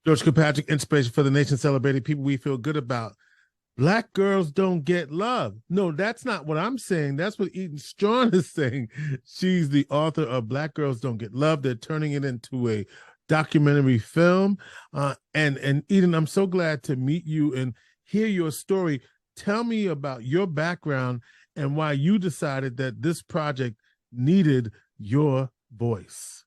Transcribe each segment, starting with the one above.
George Kilpatrick, inspiration for the nation, celebrating people we feel good about. Black girls don't get love. No, that's not what I'm saying. That's what Eden Strawn is saying. She's the author of Black Girls Don't Get Love. They're turning it into a documentary film. And Eden, I'm so glad to meet you and hear your story. Tell me about your background and why you decided that this project needed your voice.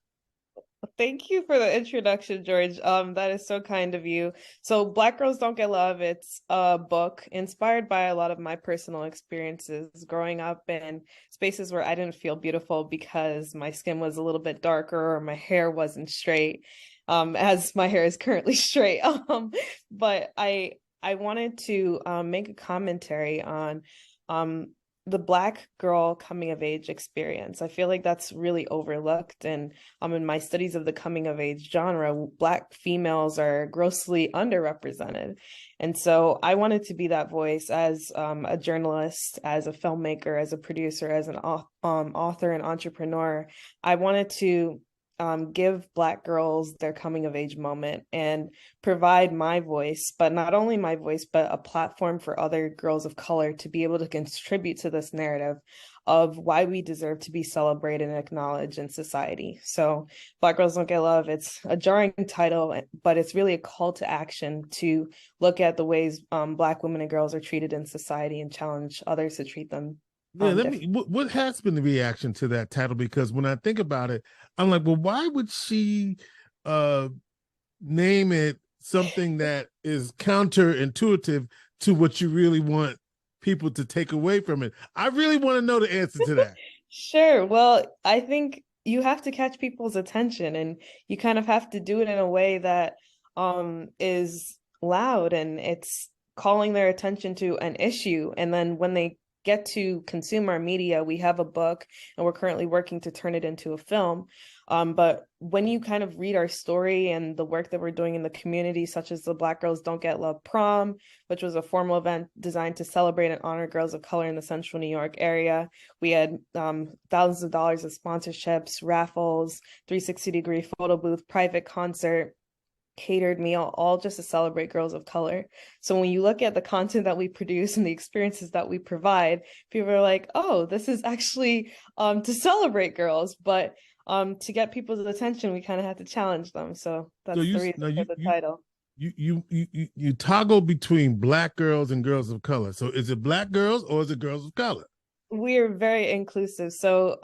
Thank you for the introduction, George. That is so kind of you. So, Black Girls Don't Get Love, it's a book inspired by a lot of my personal experiences growing up in spaces where I didn't feel beautiful because my skin was a little bit darker or my hair wasn't straight, as my hair is currently straight. But I wanted to make a commentary on um the Black girl coming of age experience. I feel like that's really overlooked. And in my studies of the coming of age genre, Black females are grossly underrepresented. And so I wanted to be that voice as a journalist, as a filmmaker, as a producer, as an author and entrepreneur. I wanted to give Black girls their coming of age moment and provide my voice, but not only my voice, but a platform for other girls of color to be able to contribute to this narrative of why we deserve to be celebrated and acknowledged in society. So Black Girls Don't Get Love, it's a jarring title, but it's really a call to action to look at the ways Black women and girls are treated in society and challenge others to treat them. Yeah, what has been the reaction to that title? Because when I think about it, I'm like, well, why would she name it something that is counterintuitive to what you really want people to take away from it? I really want to know the answer to that. Sure. Well, I think you have to catch people's attention and you kind of have to do it in a way that is loud and it's calling their attention to an issue. And then when they get to consume our media, we have a book and we're currently working to turn it into a film. But when you kind of read our story and the work that we're doing in the community, such as the Black Girls Don't Get Love Prom, which was a formal event designed to celebrate and honor girls of color in the central New York area. We had thousands of dollars of sponsorships, raffles, 360-degree photo booth, private concert, catered meal, all just to celebrate girls of color. So when you look at the content that we produce and the experiences that we provide, people are like, oh, this is actually to celebrate girls. But to get people's attention, we kind of have to challenge them. So that's the reason for the title. You toggle between Black girls and girls of color. So is it Black girls or is it girls of color? We're very inclusive. So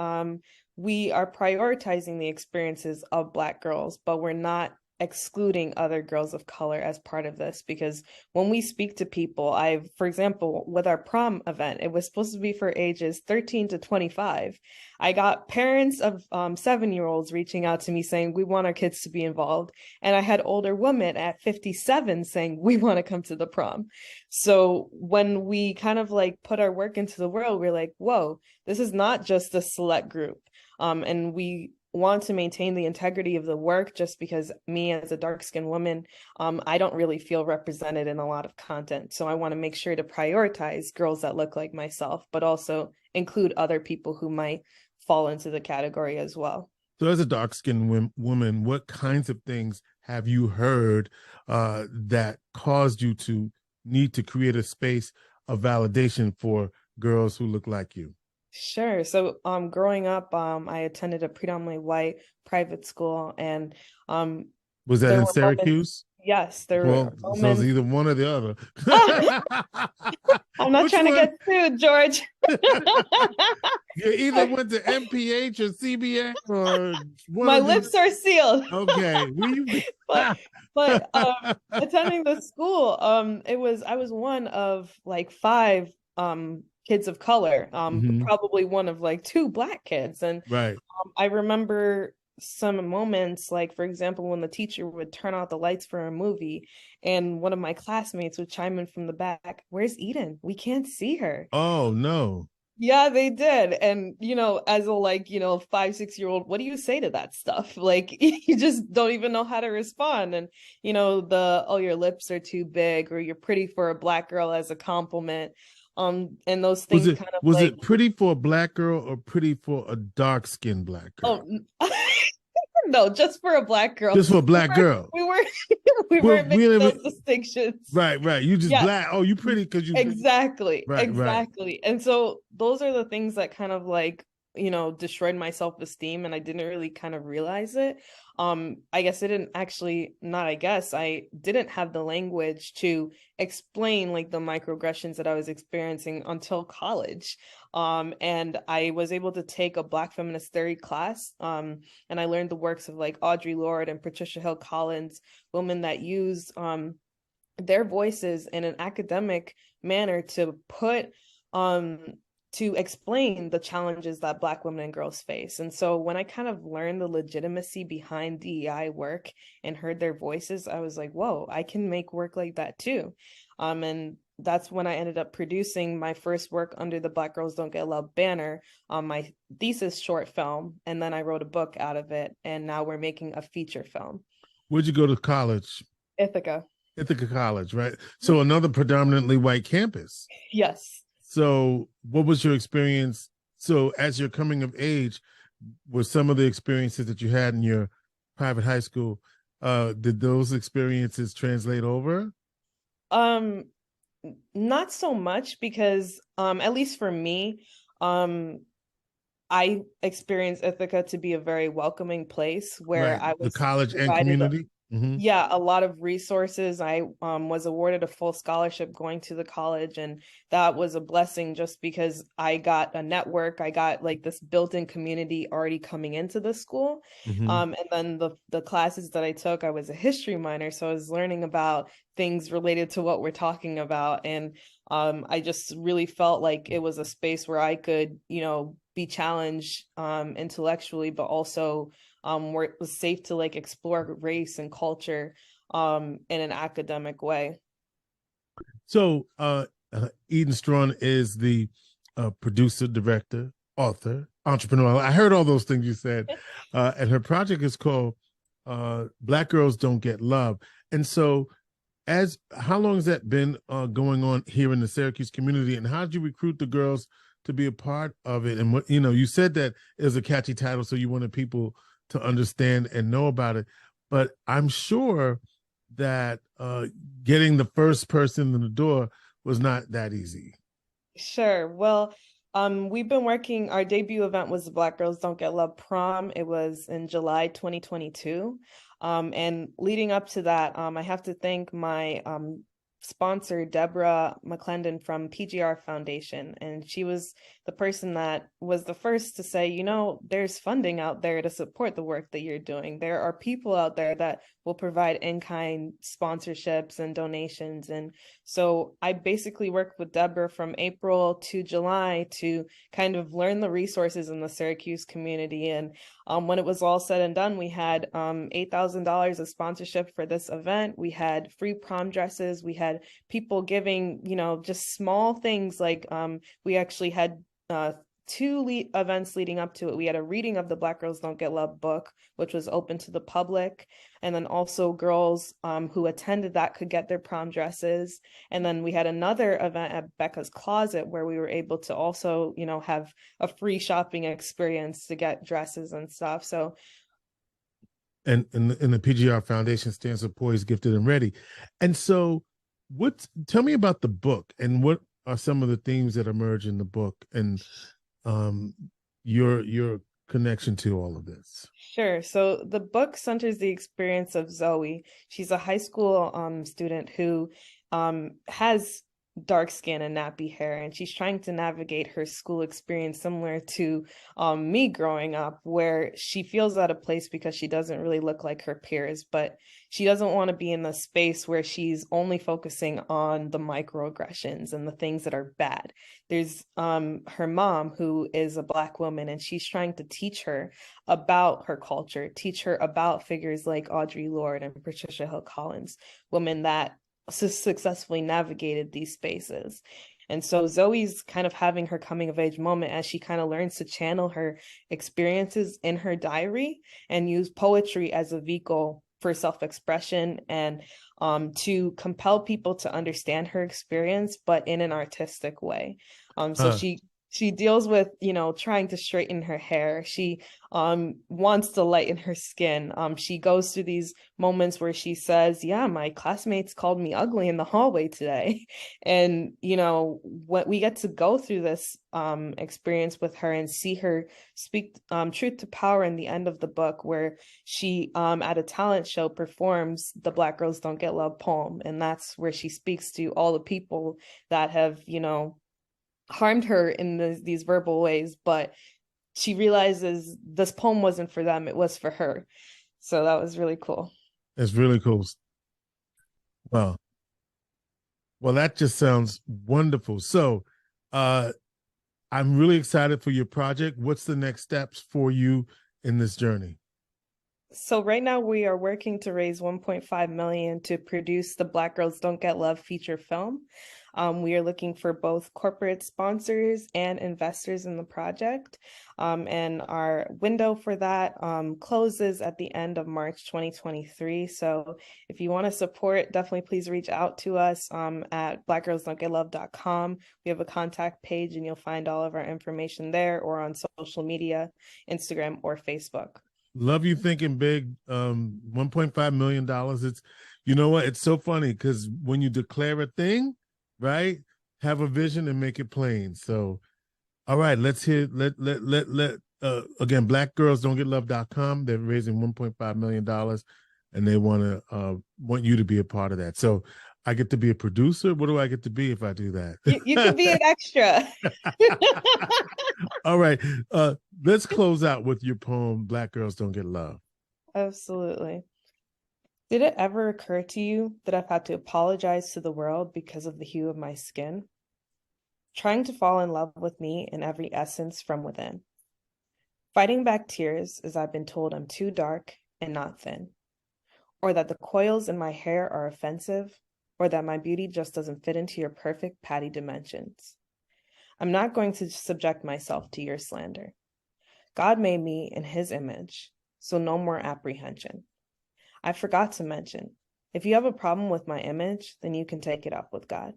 we are prioritizing the experiences of Black girls, but we're not excluding other girls of color as part of this, because when we speak to people, for example, with our prom event, it was supposed to be for ages 13 to 25. I got parents of 7-year-olds reaching out to me saying, we want our kids to be involved. And I had older women at 57 saying, we want to come to the prom. So when we kind of like put our work into the world, we're like, whoa, this is not just a select group. And we want to maintain the integrity of the work, just because me as a dark-skinned woman, I don't really feel represented in a lot of content. So I want to make sure to prioritize girls that look like myself, but also include other people who might fall into the category as well. So as a dark-skinned woman, what kinds of things have you heard that caused you to need to create a space of validation for girls who look like you? Sure. So growing up, I attended a predominantly white private school, and was that in Syracuse? Yes, there were moments. So it's either one or the other. I'm not trying to get sued, George. You either went to MPH or CBA or my lips are sealed. Okay. but attending the school, I was one of like 5 kids of color, probably one of like 2 Black kids. And right. I remember some moments, like, for example, when the teacher would turn out the lights for a movie and one of my classmates would chime in from the back, where's Eden? We can't see her. Oh, no. Yeah, they did. And, as a 5-6-year-old, what do you say to that stuff? Like, you just don't even know how to respond. And, oh, your lips are too big, or you're pretty for a Black girl as a compliment. And those things was it pretty for a Black girl or pretty for a dark-skinned Black girl? Oh, No, just for a Black girl. Just for a Black girl. We weren't we Well, weren't making those distinctions. Right. You just Yeah, Black. Oh, you pretty because you exactly. right. And so those are the things that kind of like, destroyed my self-esteem, and I didn't really kind of realize it. I guess I didn't have the language to explain like the microaggressions that I was experiencing until college. And I was able to take a Black feminist theory class. And I learned the works of like Audre Lorde and Patricia Hill Collins, women that use their voices in an academic manner to to explain the challenges that Black women and girls face. And so when I kind of learned the legitimacy behind DEI work and heard their voices, I was like, whoa, I can make work like that too. And that's when I ended up producing my first work under the Black Girls Don't Get Love banner on my thesis short film. And then I wrote a book out of it. And now we're making a feature film. Where'd you go to college? Ithaca College, right? So another predominantly white campus. Yes. So what was your experience? So as you're coming of age, were some of the experiences that you had in your private high school, did those experiences translate over? Not so much, because at least for me, I experienced Ithaca to be a very welcoming place where Right. I The was college and community. Yeah, a lot of resources. I was awarded a full scholarship going to the college, and that was a blessing just because I got a network. I got like this built-in community already coming into the school. And then the classes that I took, I was a history minor, so I was learning about things related to what we're talking about. And I just really felt like it was a space where I could, be challenged intellectually, but also where it was safe to like explore race and culture in an academic way. So Eden Strachan is the producer, director, author, entrepreneur. I heard all those things you said. And her project is called Black Girls Don't Get Love. And so how long has that been going on here in the Syracuse community, and how did you recruit the girls to be a part of it? And what, you said that it was a catchy title, so you wanted people to understand and know about it. But I'm sure that getting the first person in the door was not that easy. Sure. Well, we've been working, our debut event was the Black Girls Don't Get Love prom. It was in July 2022. And leading up to that, I have to thank my sponsor, Deborah McClendon from PGR Foundation. And she was the person that was the first to say, there's funding out there to support the work that you're doing. There are people out there that will provide in-kind sponsorships and donations. And so I basically worked with Deborah from April to July to kind of learn the resources in the Syracuse community. And when it was all said and done, we had $8,000 of sponsorship for this event. We had free prom dresses. We had people giving, just small things like we actually had two events leading up to it. We had a reading of the Black Girls Don't Get Love book, which was open to the public. And then also girls who attended that could get their prom dresses. And then we had another event at Becca's Closet where we were able to also, have a free shopping experience to get dresses and stuff. So. And the PGR Foundation stands for Poised, Gifted, and Ready. And so tell me about the book, and what are some of the themes that emerge in the book, and your connection to all of this? Sure. So the book centers the experience of Zoe. She's a high school student who has dark skin and nappy hair, and she's trying to navigate her school experience similar to me growing up, where she feels out of place because she doesn't really look like her peers, but she doesn't want to be in the space where she's only focusing on the microaggressions and the things that are bad. There's her mom, who is a Black woman, and she's trying to teach her about her culture, teach her about figures like Audre Lorde and Patricia Hill Collins, women that successfully navigated these spaces. And so Zoe's kind of having her coming of age moment as she kind of learns to channel her experiences in her diary and use poetry as a vehicle for self-expression and to compel people to understand her experience, but in an artistic way. So she She deals with, trying to straighten her hair. She wants to lighten her skin. She goes through these moments where she says, yeah, my classmates called me ugly in the hallway today. And, what we get to go through this experience with her and see her speak truth to power in the end of the book, where she at a talent show performs the Black Girls Don't Get Love poem. And that's where she speaks to all the people that have, harmed her in these verbal ways, but she realizes this poem wasn't for them, it was for her. So that was really cool. It's really cool. Well, that just sounds wonderful. So I'm really excited for your project. What's the next steps for you in this journey? So right now we are working to raise 1.5 million to produce the Black Girls Don't Get Love feature film. We are looking for both corporate sponsors and investors in the project. And our window for that closes at the end of March 2023. So if you want to support, definitely please reach out to us at blackgirlsdon'tgetlove.com. We have a contact page and you'll find all of our information there, or on social media, Instagram or Facebook. Love you thinking big. $1.5 million. It's, you know what? It's so funny because when you declare a thing, right, have a vision and make it plain. So, all right, let's hear, again, blackgirlsdon'tgetlove.com. They're raising $1.5 million and they want you to be a part of that. So I get to be a producer. What do I get to be if I do that? You could be an extra. All right. Let's close out with your poem, Black Girls Don't Get Love. Absolutely. Did it ever occur to you that I've had to apologize to the world because of the hue of my skin? Trying to fall in love with me in every essence from within. Fighting back tears as I've been told I'm too dark and not thin, or that the coils in my hair are offensive, or that my beauty just doesn't fit into your perfect patty dimensions. I'm not going to subject myself to your slander. God made me in his image, so no more apprehension. I forgot to mention, if you have a problem with my image, then you can take it up with God.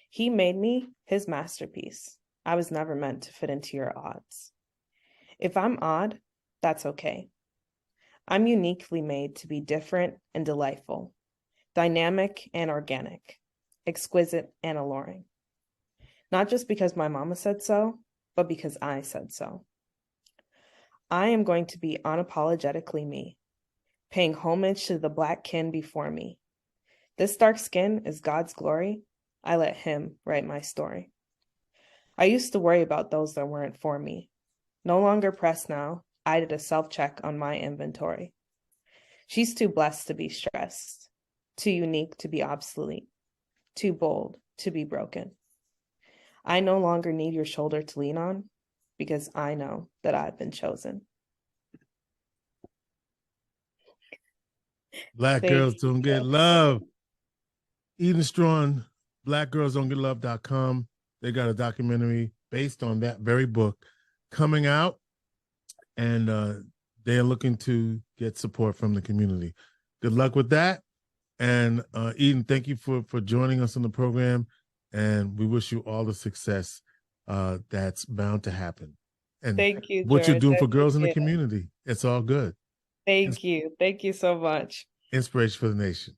He made me his masterpiece. I was never meant to fit into your odds. If I'm odd, that's okay. I'm uniquely made to be different and delightful, dynamic and organic, exquisite and alluring. Not just because my mama said so, but because I said so. I am going to be unapologetically me, paying homage to the Black kin before me. This dark skin is God's glory. I let him write my story. I used to worry about those that weren't for me. No longer pressed now, I did a self-check on my inventory. She's too blessed to be stressed, too unique to be obsolete, too bold to be broken. I no longer need your shoulder to lean on because I know that I've been chosen. Black Girls Don't Get Love. Eden Strachan, blackgirlsdon'tgetlove.com. They got a documentary based on that very book coming out, and they are looking to get support from the community. Good luck with that. And Eden, thank you for joining us on the program, and we wish you all the success that's bound to happen. And thank you, what George. you're doing for girls in the community, it's all good. Thank you. Thank you so much. Inspiration for the nation.